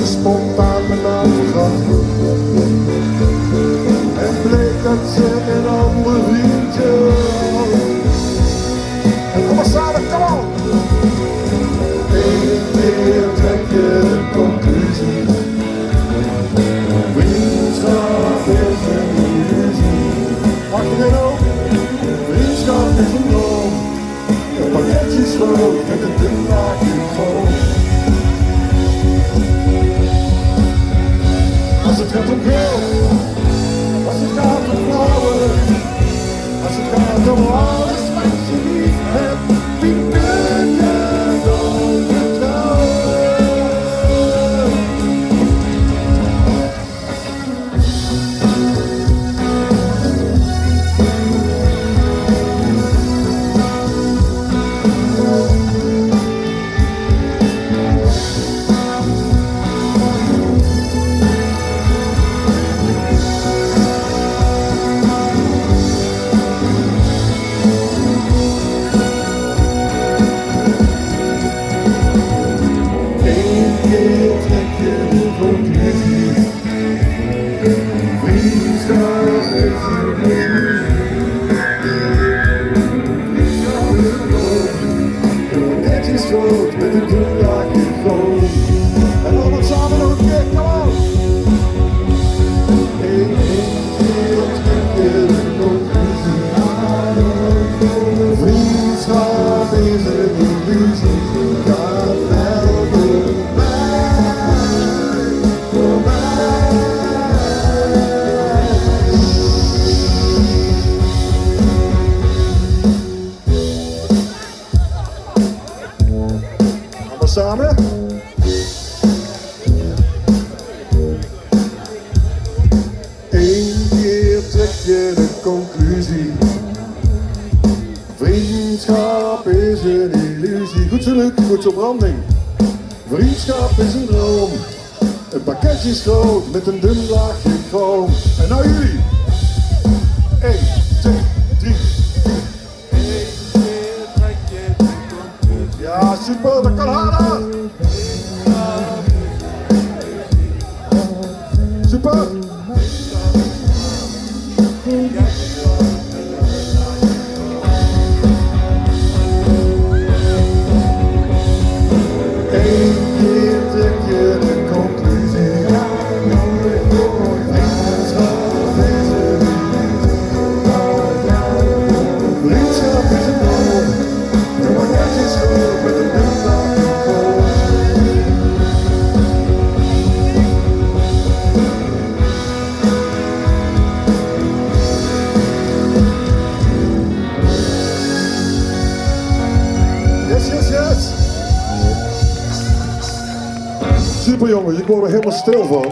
ze spontaan mijn naam vergat. En bleek dat ze een ander vriendje had. En kom maar samen, kom op! Eén keer trek je de conclusie. Vriendschap is een illusie. Mag je dit ook? Vriendschap is een droom. Een pakketje schoot met een dun laagje goot. Als het gaat om geld, als het gaat om vrouwen, als het gaat om alles wat je niet hebt, wie kun je dan vertrouwen? Met een dun laagje goot. En allemaal samen nog een keer, kom op! Eén keer trek je de conclusie. Vriendschap is een illusie. Gaat wel voorbij. Samen. Eén keer trek je de conclusie. Vriendschap is een illusie. Goed zo, Luc, goed zo, branding. Vriendschap is een droom. Een pakketje is groot met een dun laagje chroom. En nou jullie. 1, 2, 3. Ja, super, dat kan harder! Super! Eén keer trek je de conclusie. Vriendschap is een droom. Een pakketje is groot met een dun laagje goot. Yes, yes, yes! Super jongens, ik word er helemaal stil van.